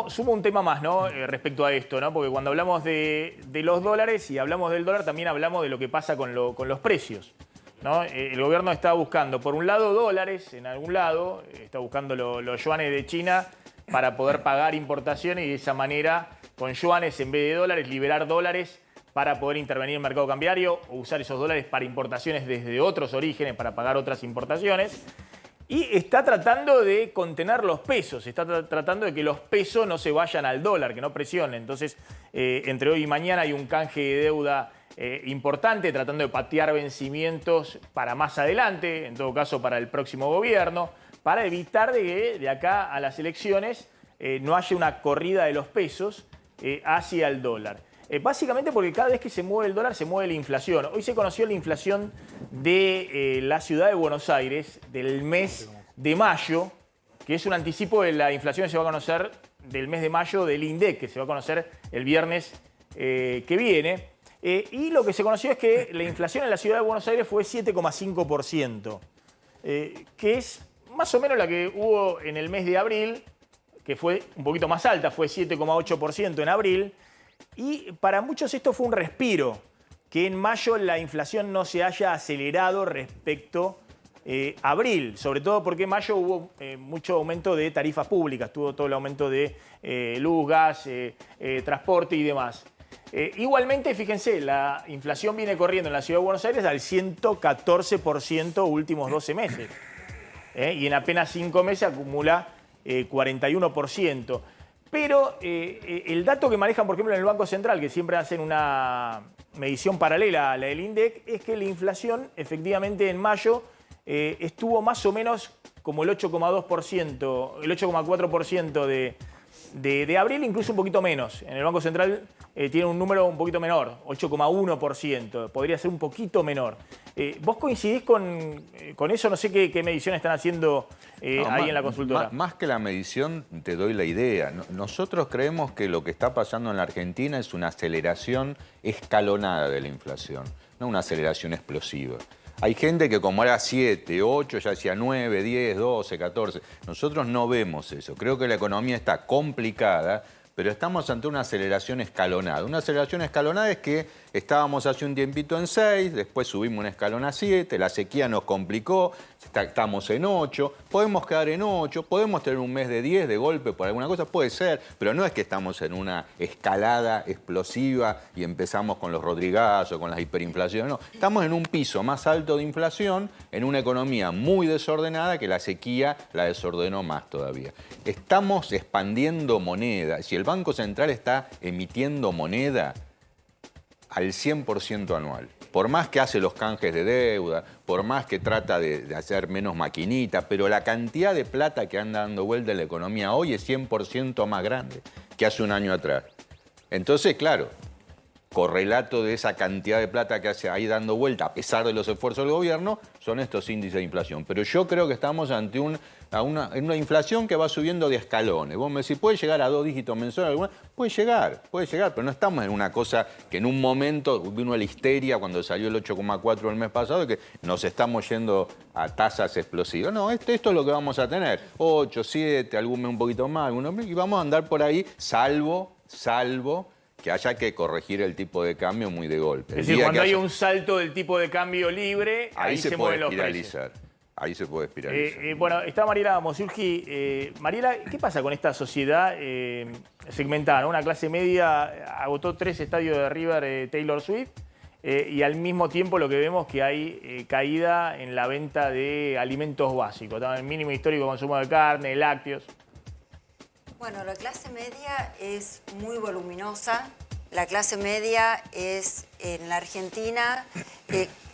Sumo un tema más, ¿no? Respecto a esto, ¿no? Porque cuando hablamos de los dólares y hablamos del dólar, también hablamos de lo que pasa con los precios, ¿no? El gobierno está buscando, por un lado, dólares en algún lado, está buscando los yuanes de China para poder pagar importaciones y de esa manera, con yuanes en vez de dólares, liberar dólares para poder intervenir en el mercado cambiario o usar esos dólares para importaciones desde otros orígenes para pagar otras importaciones. Y está tratando de contener los pesos, está tratando de que los pesos no se vayan al dólar, que no presionen. Entonces, entre hoy y mañana hay un canje de deuda importante, tratando de patear vencimientos para más adelante, en todo caso para el próximo gobierno, para evitar de que de acá a las elecciones no haya una corrida de los pesos hacia el dólar. Básicamente porque cada vez que se mueve el dólar se mueve la inflación. Hoy se conoció la inflación de la ciudad de Buenos Aires del mes de mayo, que es un anticipo de la inflación que se va a conocer del mes de mayo del INDEC, que se va a conocer el viernes que viene. Y lo que se conoció es que la inflación en la ciudad de Buenos Aires fue 7,5%, que es más o menos la que hubo en el mes de abril, que fue un poquito más alta, fue 7,8% en abril. Y para muchos esto fue un respiro, que en mayo la inflación no se haya acelerado respecto a abril, sobre todo porque en mayo hubo mucho aumento de tarifas públicas, tuvo todo el aumento de luz, gas, transporte y demás. Igualmente, fíjense, la inflación viene corriendo en la Ciudad de Buenos Aires al 114% últimos 12 meses. Y en apenas 5 meses acumula 41%. Pero el dato que manejan, por ejemplo, en el Banco Central, que siempre hacen una medición paralela a la del INDEC, es que la inflación, efectivamente, en mayo estuvo más o menos como el 8,2%, el 8,4% de abril, incluso un poquito menos. En el Banco Central tiene un número un poquito menor, 8,1%, podría ser un poquito menor. ¿Vos coincidís con eso? No sé qué medición están haciendo ahí en la consultora. Más que la medición, te doy la idea. Nosotros creemos que lo que está pasando en la Argentina es una aceleración escalonada de la inflación, no una aceleración explosiva. Hay gente que como era 7, 8, ya decía 9, 10, 12, 14. Nosotros no vemos eso. Creo que la economía está complicada, pero estamos ante una aceleración escalonada. Una aceleración escalonada es que estábamos hace un tiempito en 6, después subimos un escalón a 7, la sequía nos complicó, estamos en 8, podemos quedar en 8, podemos tener un mes de 10 de golpe por alguna cosa, puede ser, pero no es que estamos en una escalada explosiva y empezamos con los rodrigazos, con las hiperinflaciones, no. Estamos en un piso más alto de inflación, en una economía muy desordenada que la sequía la desordenó más todavía. Estamos expandiendo moneda. Si el Banco Central está emitiendo moneda al 100% anual, por más que hace los canjes de deuda, por más que trata de hacer menos maquinita, pero la cantidad de plata que anda dando vuelta en la economía hoy es 100% más grande que hace un año atrás. Entonces, claro, correlato de esa cantidad de plata que hace ahí dando vuelta, a pesar de los esfuerzos del gobierno, son estos índices de inflación. Pero yo creo que estamos ante una inflación que va subiendo de escalones. Vos me decís, ¿puede llegar a 2 dígitos mensuales? Puede llegar, pero no estamos en una cosa que en un momento vino la histeria cuando salió el 8,4 el mes pasado, que nos estamos yendo a tasas explosivas. No, esto es lo que vamos a tener. 8, 7, algún mes un poquito más, y vamos a andar por ahí, salvo que haya que corregir el tipo de cambio muy de golpe. Es decir, cuando hay un salto del tipo de cambio libre, ahí se mueven los precios. Ahí se puede espiralizar. Bueno, está Mariela Mosurgi. Mariela, ¿qué pasa con esta sociedad segmentada, ¿no? Una clase media agotó 3 estadios de River Taylor Swift y al mismo tiempo lo que vemos que hay caída en la venta de alimentos básicos, ¿no? El mínimo histórico de consumo de carne, lácteos. Bueno, la clase media es muy voluminosa. La clase media es, en la Argentina,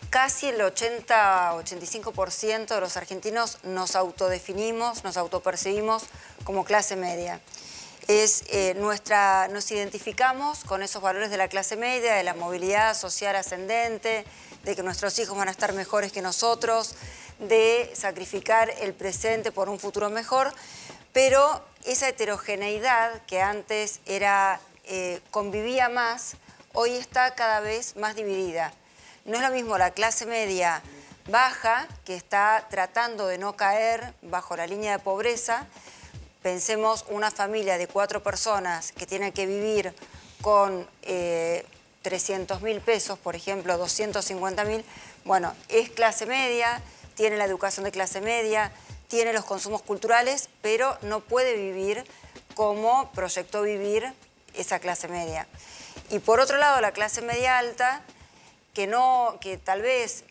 casi el 80-85% de los argentinos nos autodefinimos, nos autopercibimos como clase media. Nos identificamos con esos valores de la clase media, de la movilidad social ascendente, de que nuestros hijos van a estar mejores que nosotros, de sacrificar el presente por un futuro mejor, pero esa heterogeneidad que antes convivía más, hoy está cada vez más dividida. No es lo mismo la clase media baja, que está tratando de no caer bajo la línea de pobreza, Pensemos una familia de 4 personas que tiene que vivir con 300.000 pesos, por ejemplo, 250.000, bueno, es clase media, tiene la educación de clase media, tiene los consumos culturales, pero no puede vivir como proyectó vivir esa clase media. Y por otro lado, la clase media alta, que tal vez,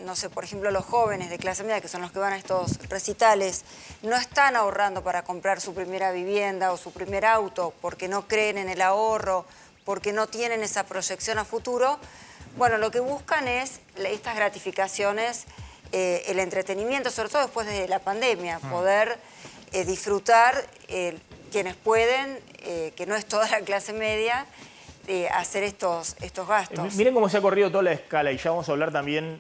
no sé, por ejemplo, los jóvenes de clase media, que son los que van a estos recitales, no están ahorrando para comprar su primera vivienda o su primer auto porque no creen en el ahorro, porque no tienen esa proyección a futuro. Bueno, lo que buscan es estas gratificaciones, el entretenimiento, sobre todo después de la pandemia, poder disfrutar quienes pueden, que no es toda la clase media, hacer estos gastos. Miren cómo se ha corrido toda la escala, y ya vamos a hablar también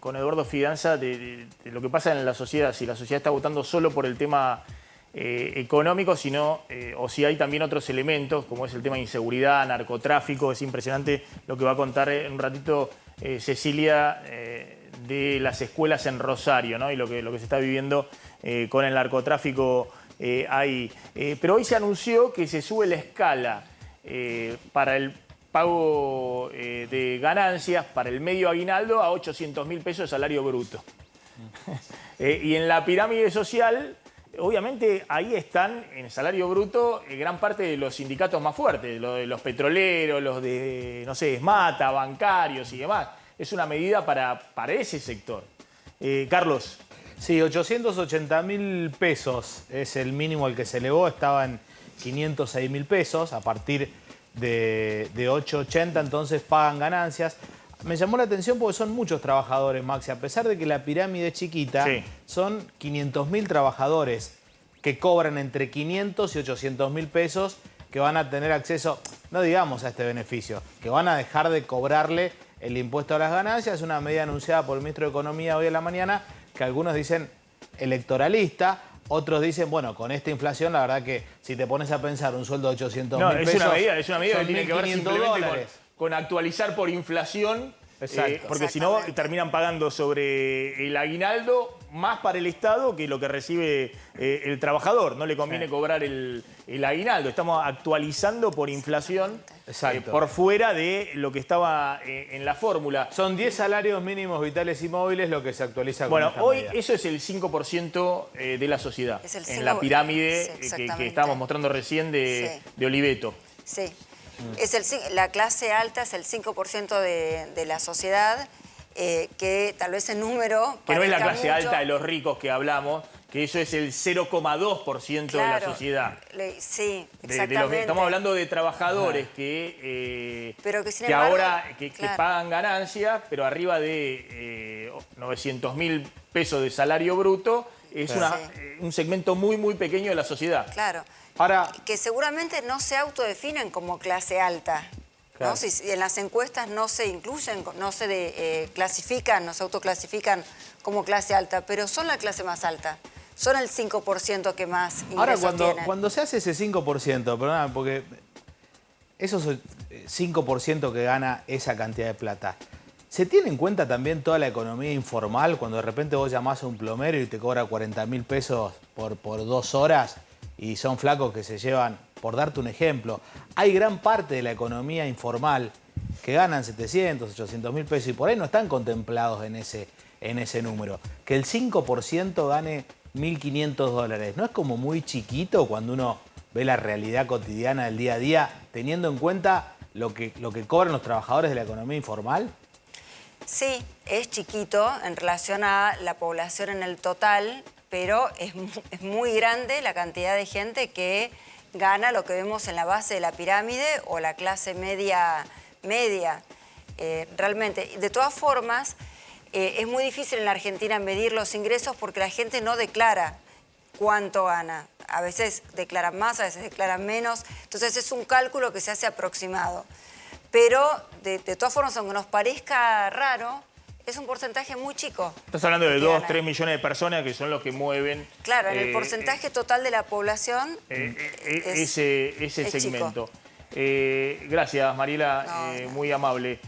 con Eduardo Fidanza de lo que pasa en la sociedad, si la sociedad está votando solo por el tema económico, sino, o si hay también otros elementos, como es el tema de inseguridad, narcotráfico. Es impresionante lo que va a contar en un ratito Cecilia de las escuelas en Rosario, ¿no? Y lo que se está viviendo con el narcotráfico ahí. Pero hoy se anunció que se sube la escala para el pago de ganancias para el medio aguinaldo a 800.000 pesos de salario bruto. Y en la pirámide social, obviamente ahí están en salario bruto gran parte de los sindicatos más fuertes, los petroleros, los de, no sé, Esmata, bancarios y demás. Es una medida para ese sector. Carlos. Sí, 880.000 pesos es el mínimo al que se elevó, estaba en 506.000 pesos, a partir de 880 entonces pagan ganancias. Me llamó la atención porque son muchos trabajadores, Maxi, a pesar de que la pirámide es chiquita, sí, son 500.000 trabajadores que cobran entre 500 y 800.000 pesos que van a tener acceso, no digamos a este beneficio, que van a dejar de cobrarle el impuesto a las ganancias. Es una medida anunciada por el ministro de Economía hoy en la mañana, que algunos dicen electoralista, otros dicen, bueno, con esta inflación, la verdad que si te pones a pensar un sueldo de 800.000 pesos... Es una medida que tiene que ver simplemente con actualizar por inflación, porque si no terminan pagando sobre el aguinaldo más para el Estado que lo que recibe el trabajador. No le conviene cobrar el aguinaldo. Estamos actualizando por inflación por fuera de lo que estaba en la fórmula. Son 10 salarios mínimos vitales y móviles lo que se actualiza con Bueno, hoy medida. eso es el 5% de la sociedad, en la pirámide que estábamos mostrando recién de Oliveto. Sí. La clase alta es el 5% de la sociedad, que tal vez el número... Que no es la clase alta de los ricos que hablamos, que eso es el 0,2% de la sociedad. Sí, exactamente. Estamos hablando de trabajadores que pagan ganancias, pero arriba de 900.000 pesos de salario bruto. Es un segmento muy, muy pequeño de la sociedad. Claro. Ahora, que seguramente no se autodefinen como clase alta. Claro. ¿No? Si en las encuestas no se incluyen, no se clasifican, no se autoclasifican como clase alta, pero son la clase más alta. Son el 5% que más ingresos tienen. Ahora, cuando se hace ese 5%, perdóname, porque esos 5% que gana esa cantidad de plata, ¿se tiene en cuenta también toda la economía informal? Cuando de repente vos llamás a un plomero y te cobra 40.000 pesos por 2 horas y son flacos que se llevan, por darte un ejemplo, hay gran parte de la economía informal que ganan 700, 800.000 pesos y por ahí no están contemplados en ese número. Que el 5% gane 1.500 dólares, ¿no es como muy chiquito cuando uno ve la realidad cotidiana del día a día, teniendo en cuenta lo que cobran los trabajadores de la economía informal? Sí, es chiquito en relación a la población en el total, pero es muy grande la cantidad de gente que gana lo que vemos en la base de la pirámide o la clase media. Realmente, de todas formas, es muy difícil en la Argentina medir los ingresos porque la gente no declara cuánto gana. A veces declaran más, a veces declaran menos. Entonces es un cálculo que se hace aproximado. Pero de todas formas, aunque nos parezca raro, es un porcentaje muy chico. Estás hablando de 2, 3 millones de personas que son los que mueven... Claro, en el porcentaje total de la población ese segmento. Gracias, Mariela, muy amable.